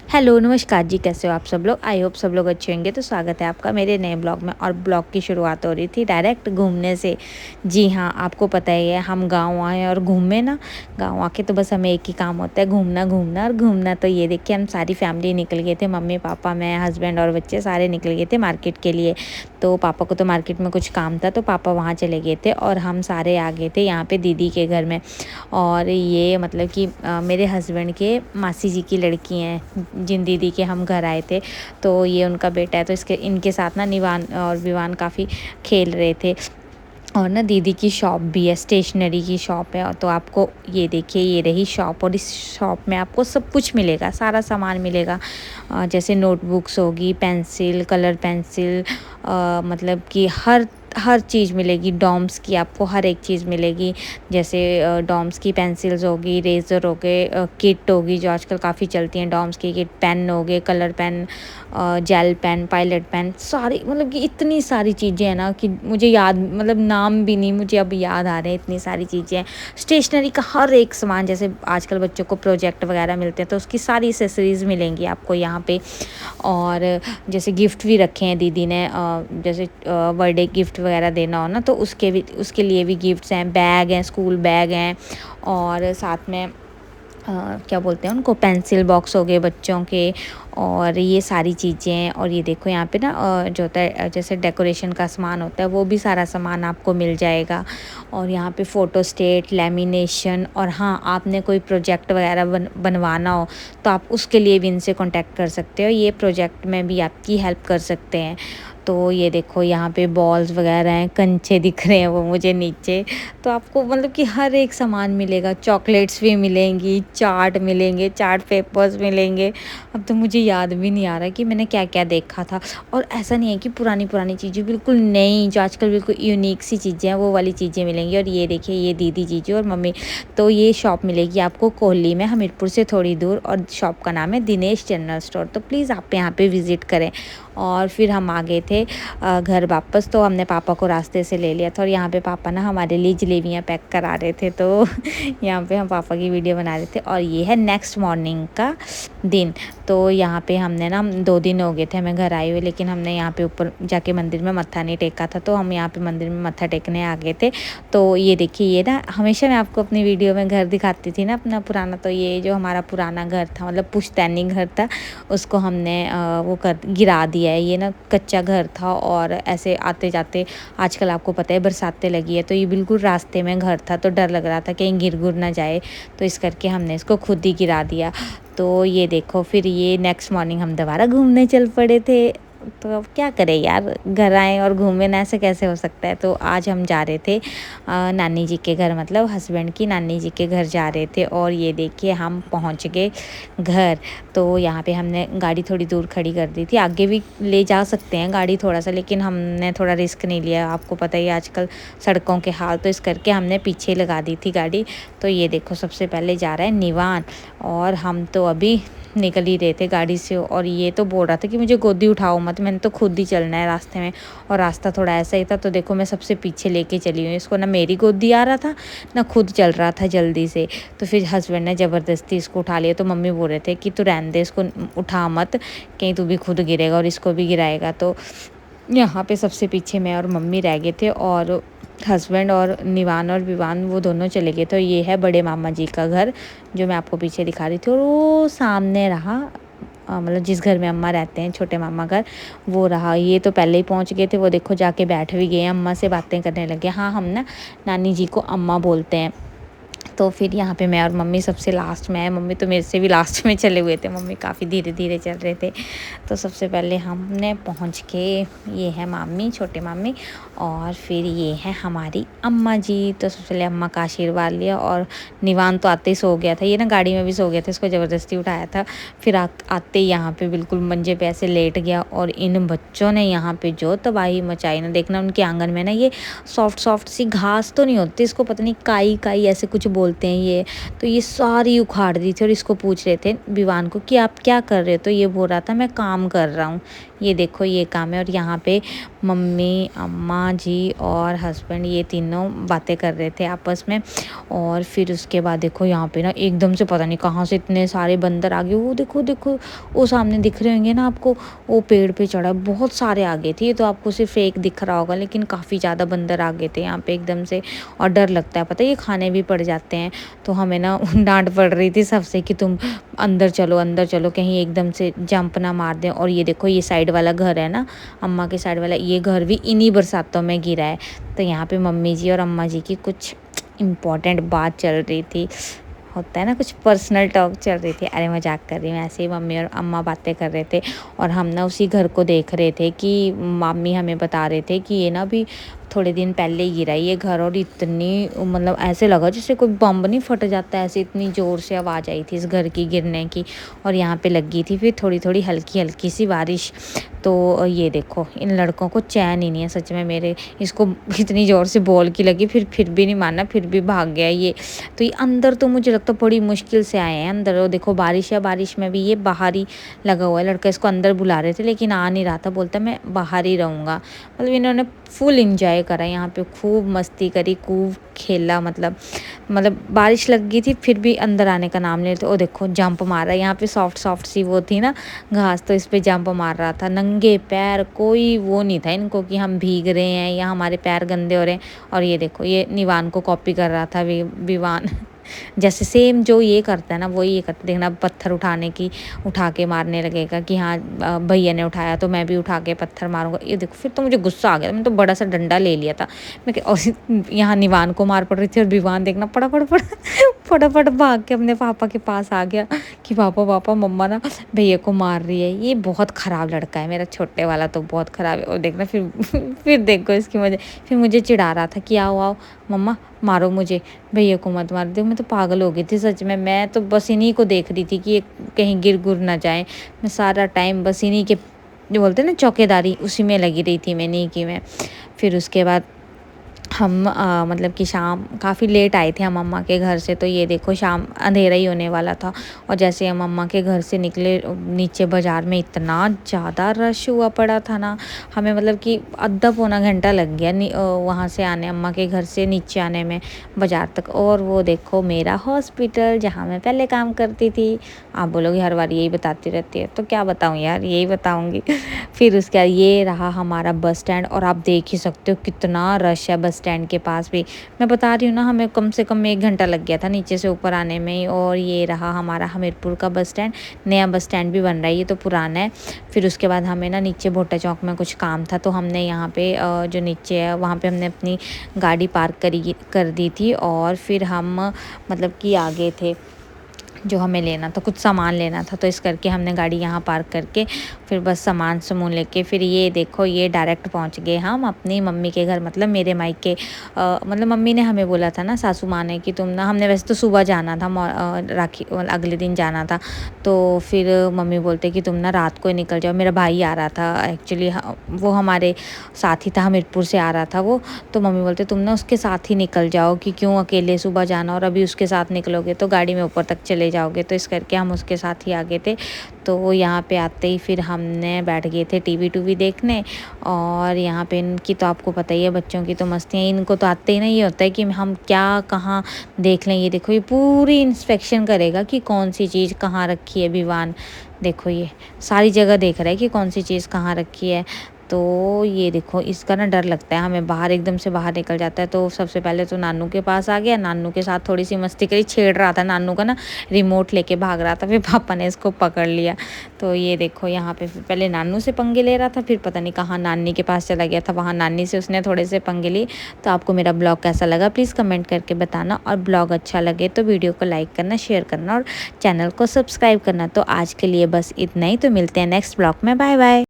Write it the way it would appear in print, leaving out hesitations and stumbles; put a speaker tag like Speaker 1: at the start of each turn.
Speaker 1: Hello नमस्कार जी, कैसे हो आप सब लोग। आई होप सब लोग अच्छे होंगे। तो स्वागत है आपका मेरे नए ब्लॉग में। और ब्लॉग की शुरुआत हो रही थी डायरेक्ट घूमने से। जी हाँ, आपको पता ही है हम गांव आए और घूमे ना। गांव आके तो बस हमें एक ही काम होता है, घूमना घूमना और घूमना। तो ये देखिए हम सारी फैमिली निकल गए थे, मम्मी पापा मैं हस्बैंड और बच्चे सारे निकल गए थे मार्केट के लिए। तो पापा को तो मार्केट में कुछ काम था तो पापा वहाँ चले गए थे और हम सारे आ गए थे यहाँ पे दीदी के घर में। और ये मतलब कि मेरे हस्बैंड के मासी जी की लड़की हैं जिन दीदी के हम घर आए थे। तो ये उनका बेटा है, तो इसके इनके साथ ना निवान और विवान काफ़ी खेल रहे थे। और ना दीदी की शॉप भी है, स्टेशनरी की शॉप है। और तो आपको ये देखिए ये रही शॉप, और इस शॉप में आपको सब कुछ मिलेगा, सारा सामान मिलेगा। जैसे नोटबुक्स होगी, पेंसिल, कलर पेंसिल, मतलब कि हर चीज़ मिलेगी। डॉम्स की आपको हर एक चीज़ मिलेगी। जैसे डॉम्स की पेंसिल्स होगी, रेज़र हो गए, किट होगी जो आजकल काफ़ी चलती हैं डॉम्स की किट, पेन हो गए, colour pen, gel pen, pilot pen, सारी मतलब कि इतनी सारी चीज़ें हैं ना कि मुझे याद मतलब नाम भी नहीं मुझे अब याद आ रहे हैं, इतनी सारी चीज़ें हैं। स्टेशनरी का हर एक सामान, जैसे आजकल बच्चों को प्रोजेक्ट वगैरह मिलते हैं तो उसकी सारी एक्सेसरीज़ मिलेंगी आपको यहाँ पे। और जैसे गिफ्ट भी रखे हैं दीदी ने, जैसे बर्थडे गिफ्ट वगैरह देना हो ना तो उसके लिए भी गिफ्ट्स हैं, बैग हैं, स्कूल बैग हैं। और साथ में क्या बोलते हैं उनको, पेंसिल बॉक्स हो गए बच्चों के। और ये सारी चीज़ें। और ये देखो यहाँ पे ना जो होता है जैसे डेकोरेशन का सामान होता है वो भी सारा सामान आपको मिल जाएगा। और यहाँ पे फ़ोटो स्टेट, लेमिनेशन, और हाँ आपने कोई प्रोजेक्ट वगैरह बनवाना हो तो आप उसके लिए भी इनसे कांटेक्ट कर सकते हो, ये प्रोजेक्ट में भी आपकी हेल्प कर सकते हैं। तो ये देखो यहाँ पे बॉल्स वगैरह हैं, कंचे दिख रहे हैं वो मुझे नीचे। तो आपको मतलब कि हर एक सामान मिलेगा, चॉकलेट्स भी मिलेंगी, चार्ट मिलेंगे, चार्ट पेपर्स मिलेंगे। अब तो मुझे याद भी नहीं आ रहा कि मैंने क्या क्या देखा था। और ऐसा नहीं है कि पुरानी पुरानी चीज़ें, बिल्कुल नई जो आजकल बिल्कुल यूनिक सी चीज़ें हैं वो वाली चीज़ें मिलेंगी। और ये देखिए ये दीदी जीजू और मम्मी। तो ये शॉप मिलेगी आपको कोहली में, हमीरपुर से थोड़ी दूर, और शॉप का नाम है दिनेश जनरल स्टोर। तो प्लीज़ आप यहाँ पे विज़िट करें। और फिर हम आ गए थे घर वापस। तो हमने पापा को रास्ते से ले लिया था और यहाँ पे पापा ना हमारे लिए जलेबियाँ पैक करा रहे थे। तो यहाँ पे हम पापा की वीडियो बना रहे थे। और ये है नेक्स्ट मॉर्निंग का दिन। तो यहाँ पे हमने ना 2 दिन हो गए थे हमें घर आए हुए, लेकिन हमने यहाँ पे ऊपर जाके मंदिर में मत्था नहीं टेका था, तो हम यहाँ पे मंदिर में मत्था टेकने आ गए थे। तो ये देखिए ये ना हमेशा मैं आपको अपनी वीडियो में घर दिखाती थी ना अपना पुराना। तो ये जो हमारा पुराना घर था, मतलब पुश्तैनी घर था, उसको हमने वो कर गिरा दिया है। ये ना कच्चा घर था और ऐसे आते जाते आजकल आपको पता है बरसातें लगी है, तो ये बिल्कुल रास्ते में घर था, तो डर लग रहा था कहीं गिर गुर ना जाए। तो इस करके हमने इसको खुद ही गिरा दिया। तो ये देखो फिर ये नेक्स्ट मॉर्निंग हम दोबारा घूमने चल पड़े थे। तो अब क्या करें यार, घर आए और घूमे ना, ऐसे कैसे हो सकता है। तो आज हम जा रहे थे नानी जी के घर, मतलब हस्बैंड की नानी जी के घर जा रहे थे। और ये देखिए हम पहुंच गए घर। तो यहाँ पे हमने गाड़ी थोड़ी दूर खड़ी कर दी थी, आगे भी ले जा सकते हैं गाड़ी थोड़ा सा, लेकिन हमने थोड़ा रिस्क नहीं लिया। आपको पता ही है आजकल सड़कों के हाल, तो इस करके हमने पीछे लगा दी थी गाड़ी। तो ये देखो सबसे पहले जा रहा है निवान, और हम तो अभी निकल ही रहे थे गाड़ी से। और ये तो बोल रहा था कि मुझे गोदी उठाओ मत, मैंने तो खुद ही चलना है रास्ते में। और रास्ता थोड़ा ऐसा ही था, तो देखो मैं सबसे पीछे लेके चली हूँ इसको, ना मेरी गोदी आ रहा था ना खुद चल रहा था जल्दी से। तो फिर हस्बैंड ने ज़बरदस्ती इसको उठा लिया। तो मम्मी बोल रहे थे कि तू रहने दे इसको, उठा मत, कहीं तू भी खुद गिरेगा और इसको भी गिराएगा। तो यहाँ पे सबसे पीछे मैं और मम्मी रह गए थे, और हस्बैंड और निवान और विवान वो दोनों चले गए। तो ये है बड़े मामा जी का घर जो मैं आपको पीछे दिखा रही थी। और वो सामने रहा मतलब जिस घर में अम्मा रहते हैं, छोटे मामा घर, वो रहा। ये तो पहले ही पहुंच गए थे, वो देखो जाके बैठ भी गए, अम्मा से बातें करने लगे। हाँ हम ना नानी जी को अम्मा बोलते हैं। तो फिर यहाँ पे मैं और मम्मी सबसे लास्ट में है, मम्मी तो मेरे से भी लास्ट में चले हुए थे, मम्मी काफ़ी धीरे धीरे चल रहे थे। तो सबसे पहले हमने पहुँच के, ये है मामी, छोटे मामी, और फिर ये है हमारी अम्मा जी। तो सबसे पहले अम्मा का आशीर्वाद लिया। और निवान तो आते ही सो गया था, ये ना गाड़ी में भी सो गया था, इसको ज़बरदस्ती उठाया था। फिर आते ही यहाँ पे बिल्कुल मंजे पे ऐसे लेट गया। और इन बच्चों ने यहाँ पे जो तबाही मचाई ना, देखना उनके आंगन में ना ये सॉफ्ट सॉफ्ट सी घास तो नहीं होती, इसको पता नहीं काई काई ऐसे कुछ बोलते हैं ये। तो ये सारी उखाड़ दी थी और इसको पूछ रहे थे विवान को कि आप क्या कर रहे हो। तो ये बोल रहा था मैं काम कर रहा हूँ। ये देखो ये काम है। और यहाँ पे मम्मी, अम्मा जी और हस्बैंड ये तीनों बातें कर रहे थे आपस में। और फिर उसके बाद देखो यहाँ पे ना एकदम से पता नहीं कहाँ से इतने सारे बंदर आ गए। वो देखो देखो, वो सामने दिख रहे होंगे ना आपको, वो पेड़ पे चढ़ा, बहुत सारे आ गए थे। ये तो आपको सिर्फ एक दिख रहा होगा, लेकिन काफ़ी ज़्यादा बंदर आ गए थे यहाँ पे एकदम से। और डर लगता है, पता है, ये खाने भी पड़ जाते हैं। तो हमें ना डांट पड़ रही थी सबसे कि तुम अंदर चलो, कहीं एकदम से जंप ना मार दें। और ये देखो ये साइड वाला घर है ना, अम्मा के साइड वाला, ये घर भी इन्हीं बरसातों में गिरा है। तो यहाँ पे मम्मी जी और अम्मा जी की कुछ इम्पॉर्टेंट बात चल रही थी, होता है ना कुछ पर्सनल टॉक चल रही थी। अरे मजाक कर रही हूँ, ऐसे ही मम्मी और अम्मा बातें कर रहे थे। और हम ना उसी घर को देख रहे थे कि मम्मी हमें बता रहे थे कि ये ना भी थोड़े दिन पहले ही गिरा ये घर। और इतनी मतलब ऐसे लगा जैसे कोई बम नहीं फट जाता है, ऐसे इतनी ज़ोर से आवाज़ आई थी इस घर की गिरने की। और यहाँ पे लगी थी फिर थोड़ी थोड़ी हल्की हल्की सी बारिश। तो ये देखो इन लड़कों को चैन ही नहीं है सच में मेरे, इसको इतनी ज़ोर से बॉल की लगी, फिर भी नहीं माना, फिर भी भाग गया ये। तो ये अंदर तो मुझे लगता है बड़ी मुश्किल से आए हैं अंदर। और देखो बारिश है, बारिश में भी ये बाहर ही लगा हुआ है। लड़का इसको अंदर बुला रहे थे लेकिन आ नहीं रहा था, बोलता मैं बाहर ही रहूँगा। मतलब इन्होंने फुल इंजॉय करा यहाँ पे, खूब मस्ती करी, खूब खेला। मतलब बारिश लग गई थी फिर भी अंदर आने का नाम नहीं लेते। ओ देखो जंप मारा, यहाँ पे सॉफ्ट सॉफ्ट सी वो थी ना घास, तो इस पे जंप मार रहा था। नंगे पैर, कोई वो नहीं था इनको कि हम भीग रहे हैं या हमारे पैर गंदे हो रहे हैं। और ये देखो ये निवान को कॉपी कर रहा था विवान जैसे सेम जो ये करता है ना वही ये करता। देखना पत्थर उठा के मारने लगेगा कि हाँ भैया ने उठाया तो मैं भी उठा के पत्थर मारूंगा। ये देखो फिर तो मुझे गुस्सा आ गया, मैंने तो बड़ा सा डंडा ले लिया था मैं। और यहाँ निवान को मार पड़ रही थी और विवान देखना फटाफट भाग के अपने पापा के पास आ गया कि पापा मम्मा ना भैया को मार रही है। ये बहुत ख़राब लड़का है मेरा छोटे वाला, तो बहुत ख़राब है। और देखना फिर फिर देखो इसकी वजह, फिर मुझे चिढ़ा रहा था कि आओ मम्मा मारो मुझे, भैया को मत मार। देखो मैं तो पागल हो गई थी सच में, मैं तो बस इन्हीं को देख रही थी कि ये कहीं गिर गुर ना जाए। मैं सारा टाइम बस इन्हीं के जो बोलते हैं ना चौकीदारी, उसी में लगी रही थी मैं, नहीं कि मैं। फिर उसके बाद हम मतलब कि शाम काफ़ी लेट आए थे हम अम्मा के घर से। तो ये देखो शाम अंधेरा ही होने वाला था। और जैसे हम अम्मा के घर से निकले, नीचे बाज़ार में इतना ज़्यादा रश हुआ पड़ा था ना, हमें मतलब कि आधा पौना घंटा लग गया वहाँ से आने, अम्मा के घर से नीचे आने में बाज़ार तक। और वो देखो मेरा हॉस्पिटल जहाँ मैं पहले काम करती थी। आप बोलोगे हर बार यही बताती रहती है, तो क्या बताऊँ यार, यही बताऊँगी। फिर उसके बाद ये रहा हमारा बस स्टैंड। और आप देख ही सकते हो कितना रश है बस स्टैंड के पास भी। मैं बता रही हूँ ना, हमें कम से कम 1 घंटा लग गया था नीचे से ऊपर आने में। और ये रहा हमारा हमीरपुर का बस स्टैंड, नया बस स्टैंड भी बन रहा है, ये तो पुराना है। फिर उसके बाद हमें ना नीचे भोटा चौक में कुछ काम था, तो हमने यहाँ पे जो नीचे है वहाँ पे हमने अपनी गाड़ी पार्क कर दी थी। और फिर हम मतलब कि आगे थे, जो हमें लेना था, कुछ सामान लेना था, तो इस करके हमने गाड़ी यहाँ पार्क करके फिर बस सामान लेके फिर ये देखो ये डायरेक्ट पहुँच गए हम अपनी मम्मी के घर, मतलब मेरे मायके। मतलब मम्मी ने हमें बोला था ना, सासू माँ ने, कि तुम ना, हमने वैसे तो सुबह जाना था, राखी अगले दिन जाना था। तो फिर मम्मी बोलते कि तुम ना रात को ही निकल जाओ। मेरा भाई आ रहा था एक्चुअली, वो हमारे साथ ही था, हमीरपुर से आ रहा था वो। तो मम्मी बोलते तुम ना उसके साथ ही निकल जाओ, कि क्यों अकेले सुबह जाना, और अभी उसके साथ निकलोगे तो गाड़ी में ऊपर तक चले जाओगे। तो इस करके हम उसके साथ ही आ गए थे। तो यहाँ पे आते ही फिर हमने बैठ गए थे टीवी देखने। और यहाँ पे इनकी तो आपको पता ही है, बच्चों की तो मस्तियाँ, इनको तो आते ही नहीं होता है कि हम क्या कहाँ देख लें। ये देखो ये पूरी इंस्पेक्शन करेगा कि कौन सी चीज़ कहाँ रखी है विवान। देखो ये सारी जगह देख रहा है कि कौन सी चीज़ कहाँ रखी है। तो ये देखो इसका ना डर लगता है हमें, बाहर एकदम से बाहर निकल जाता है। तो सबसे पहले तो नानू के पास आ गया, नानू के साथ थोड़ी सी मस्ती करी, छेड़ रहा था नानू का ना, रिमोट लेके भाग रहा था। फिर पापा ने इसको पकड़ लिया। तो ये देखो यहाँ पे फिर पहले नानू से पंगे ले रहा था, फिर पता नहीं कहाँ नानी के पास चला गया था, वहाँ नानी से उसने थोड़े से पंगे लिए। तो आपको मेरा ब्लॉग कैसा लगा प्लीज़ कमेंट करके बताना, और ब्लॉग अच्छा लगे तो वीडियो को लाइक करना, शेयर करना और चैनल को सब्सक्राइब करना। तो आज के लिए बस इतना ही, तो मिलते हैं नेक्स्ट ब्लॉग में, बाय बाय।